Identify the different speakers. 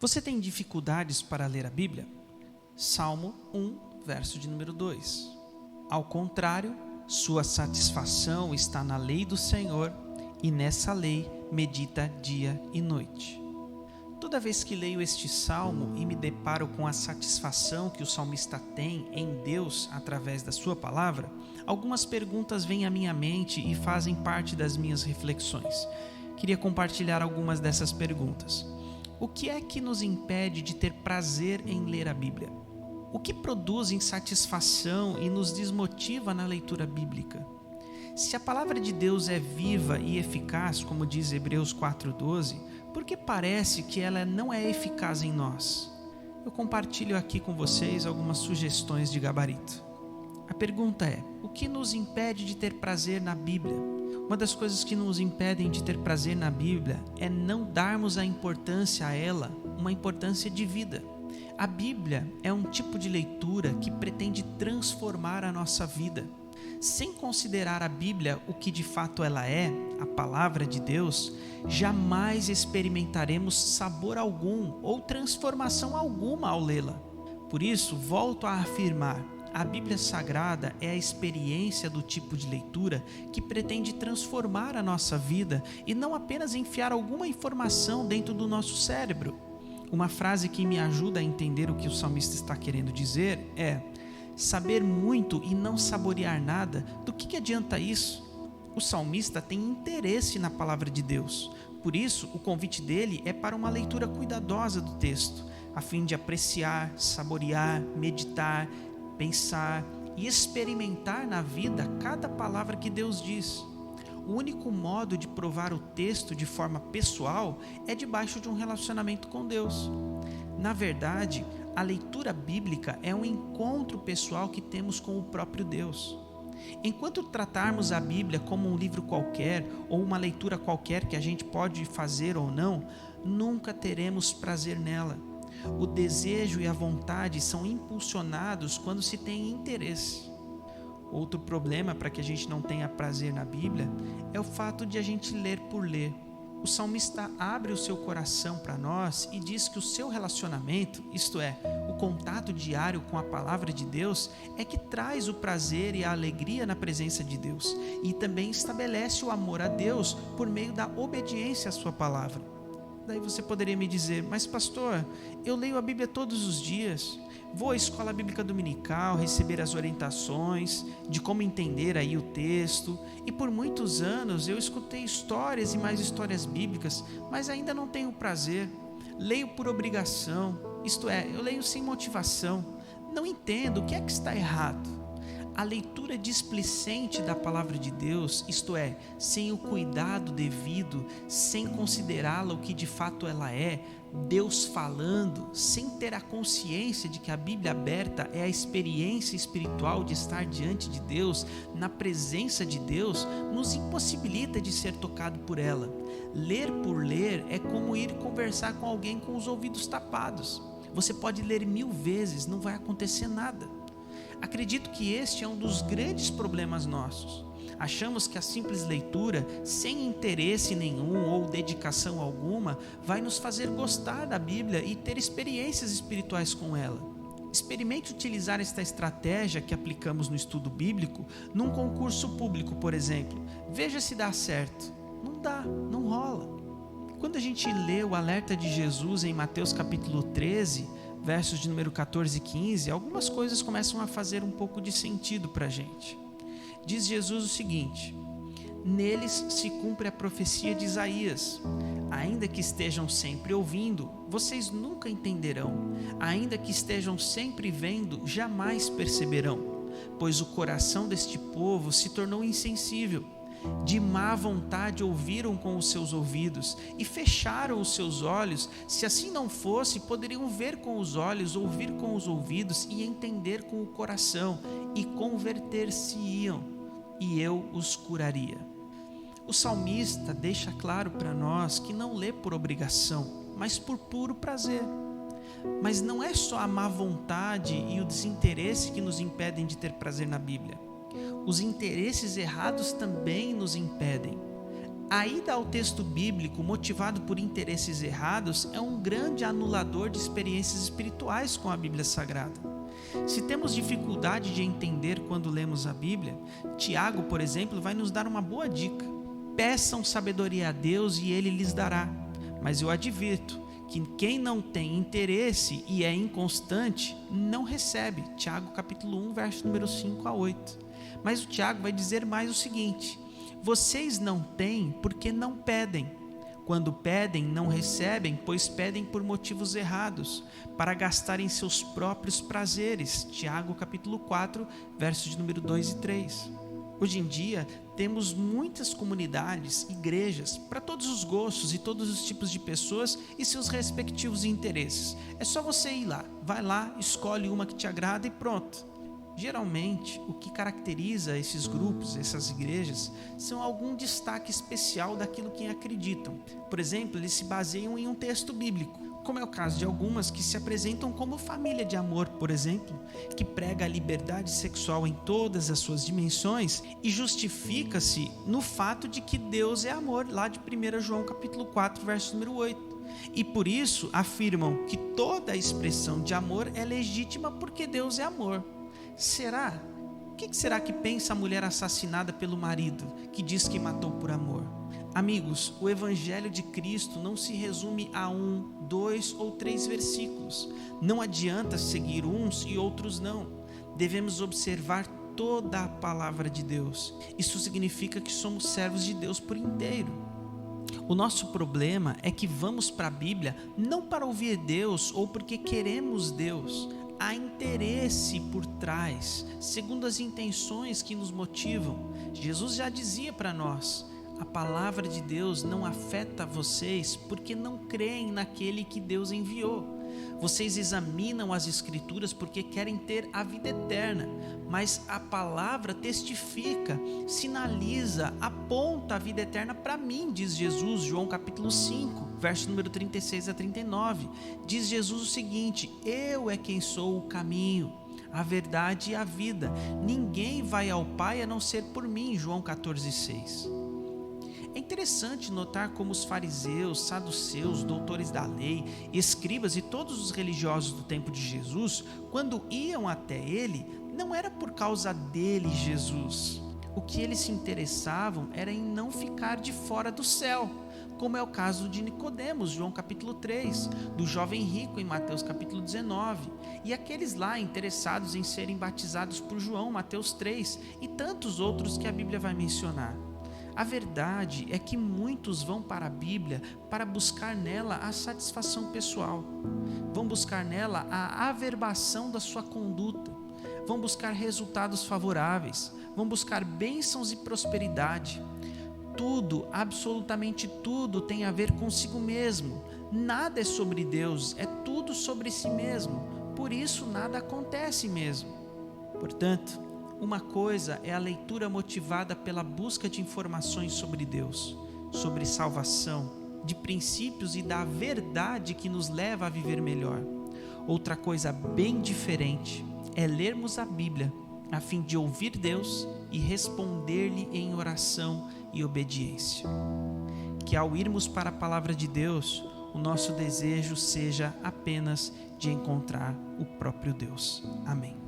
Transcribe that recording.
Speaker 1: Você tem dificuldades para ler a Bíblia? Salmo 1, verso de número 2. Ao contrário, sua satisfação está na lei do Senhor, e nessa lei medita dia e noite. Toda vez que leio este salmo e me deparo com a satisfação que o salmista tem em Deus através da sua palavra, algumas perguntas vêm à minha mente e fazem parte das minhas reflexões. Queria compartilhar algumas dessas perguntas. O que é que nos impede de ter prazer em ler a Bíblia? O que produz insatisfação e nos desmotiva na leitura bíblica? Se a palavra de Deus é viva e eficaz, como diz Hebreus 4:12, por que parece que ela não é eficaz em nós? Eu compartilho aqui com vocês algumas sugestões de gabarito. A pergunta é: o que nos impede de ter prazer na Bíblia? Uma das coisas que nos impedem de ter prazer na Bíblia é não darmos a importância a ela, uma importância de vida. A Bíblia é um tipo de leitura que pretende transformar a nossa vida. Sem considerar a Bíblia o que de fato ela é, a palavra de Deus, jamais experimentaremos sabor algum ou transformação alguma ao lê-la. Por isso, volto a afirmar: a Bíblia Sagrada é a experiência do tipo de leitura que pretende transformar a nossa vida e não apenas enfiar alguma informação dentro do nosso cérebro. Uma frase que me ajuda a entender o que o salmista está querendo dizer é: saber muito e não saborear nada, do que adianta isso? O salmista tem interesse na palavra de Deus. Por isso, o convite dele é para uma leitura cuidadosa do texto, a fim de apreciar, saborear, meditar, pensar e experimentar na vida cada palavra que Deus diz. O único modo de provar o texto de forma pessoal é debaixo de um relacionamento com Deus. Na verdade, a leitura bíblica é um encontro pessoal que temos com o próprio Deus. Enquanto tratarmos a Bíblia como um livro qualquer ou uma leitura qualquer que a gente pode fazer ou não, nunca teremos prazer nela. O desejo e a vontade são impulsionados quando se tem interesse. Outro problema para que a gente não tenha prazer na Bíblia é o fato de a gente ler por ler. O salmista abre o seu coração para nós e diz que o seu relacionamento, isto é, o contato diário com a palavra de Deus, é que traz o prazer e a alegria na presença de Deus e também estabelece o amor a Deus por meio da obediência à sua palavra. Daí você poderia me dizer: mas pastor, eu leio a Bíblia todos os dias, vou à escola bíblica dominical receber as orientações de como entender aí o texto, e por muitos anos eu escutei histórias e mais histórias bíblicas, mas ainda não tenho prazer. Leio por obrigação, isto é, eu leio sem motivação. Não entendo o que é que está errado. A leitura displicente da palavra de Deus, isto é, sem o cuidado devido, sem considerá-la o que de fato ela é, Deus falando, sem ter a consciência de que a Bíblia aberta é a experiência espiritual de estar diante de Deus, na presença de Deus, nos impossibilita de ser tocado por ela. Ler por ler é como ir conversar com alguém com os ouvidos tapados. Você pode ler 1000 vezes, não vai acontecer nada. Acredito que este é um dos grandes problemas nossos. Achamos que a simples leitura, sem interesse nenhum ou dedicação alguma, vai nos fazer gostar da Bíblia e ter experiências espirituais com ela. Experimente utilizar esta estratégia que aplicamos no estudo bíblico num concurso público, por exemplo. Veja se dá certo. Não dá, não rola. Quando a gente lê o alerta de Jesus em Mateus capítulo 13, versos de número 14 e 15, algumas coisas começam a fazer um pouco de sentido para a gente. Diz Jesus o seguinte: neles se cumpre a profecia de Isaías: ainda que estejam sempre ouvindo, vocês nunca entenderão, ainda que estejam sempre vendo, jamais perceberão, pois o coração deste povo se tornou insensível. De má vontade ouviram com os seus ouvidos e fecharam os seus olhos. Se assim não fosse, poderiam ver com os olhos, ouvir com os ouvidos e entender com o coração, e converter-se-iam, e eu os curaria. O salmista deixa claro para nós que não lê por obrigação, mas por puro prazer. Mas não é só a má vontade e o desinteresse que nos impedem de ter prazer na Bíblia. Os interesses errados também nos impedem. A ida ao texto bíblico motivado por interesses errados é um grande anulador de experiências espirituais com a Bíblia Sagrada. Se temos dificuldade de entender quando lemos a Bíblia, Tiago, por exemplo, vai nos dar uma boa dica. Peçam sabedoria a Deus e Ele lhes dará. Mas eu advirto que quem não tem interesse e é inconstante, não recebe. Tiago capítulo 1, verso número 5 a 8. Mas o Tiago vai dizer mais o seguinte: vocês não têm porque não pedem. Quando pedem, não recebem, pois pedem por motivos errados, para gastarem seus próprios prazeres. Tiago capítulo 4, versos de número 2 e 3. Hoje em dia, temos muitas comunidades, igrejas, para todos os gostos e todos os tipos de pessoas e seus respectivos interesses. É só você ir lá, vai lá, escolhe uma que te agrada e pronto. Geralmente, o que caracteriza esses grupos, essas igrejas, são algum destaque especial daquilo que acreditam. Por exemplo, eles se baseiam em um texto bíblico, como é o caso de algumas que se apresentam como família de amor, por exemplo, que prega a liberdade sexual em todas as suas dimensões e justifica-se no fato de que Deus é amor, lá de 1 João capítulo 4, verso número 8. E por isso afirmam que toda a expressão de amor é legítima porque Deus é amor. Será? O que será que pensa a mulher assassinada pelo marido, que diz que matou por amor? Amigos, o Evangelho de Cristo não se resume a 1, 2 ou 3 versículos. Não adianta seguir uns e outros não. Devemos observar toda a palavra de Deus. Isso significa que somos servos de Deus por inteiro. O nosso problema é que vamos para a Bíblia não para ouvir Deus ou porque queremos Deus. Há interesse por trás, segundo as intenções que nos motivam. Jesus já dizia para nós: a palavra de Deus não afeta vocês porque não creem naquele que Deus enviou. Vocês examinam as Escrituras porque querem ter a vida eterna, mas a palavra testifica, sinaliza, aponta a vida eterna para mim, diz Jesus, João capítulo 5, verso número 36 a 39. Diz Jesus o seguinte: eu é quem sou o caminho, a verdade e a vida. Ninguém vai ao Pai a não ser por mim, João 14, 6. É interessante notar como os fariseus, saduceus, doutores da lei, escribas e todos os religiosos do tempo de Jesus, quando iam até ele, não era por causa dele, Jesus. O que eles se interessavam era em não ficar de fora do céu, como é o caso de Nicodemos, João capítulo 3, do jovem rico em Mateus capítulo 19, e aqueles lá interessados em serem batizados por João, Mateus 3, e tantos outros que a Bíblia vai mencionar. A verdade é que muitos vão para a Bíblia para buscar nela a satisfação pessoal, vão buscar nela a averbação da sua conduta, vão buscar resultados favoráveis, vão buscar bênçãos e prosperidade. Tudo, absolutamente tudo, tem a ver consigo mesmo. Nada é sobre Deus, é tudo sobre si mesmo. Por isso nada acontece mesmo. Portanto, uma coisa é a leitura motivada pela busca de informações sobre Deus, sobre salvação, de princípios e da verdade que nos leva a viver melhor. Outra coisa bem diferente é lermos a Bíblia a fim de ouvir Deus e responder-lhe em oração e obediência. Que ao irmos para a palavra de Deus, o nosso desejo seja apenas de encontrar o próprio Deus. Amém.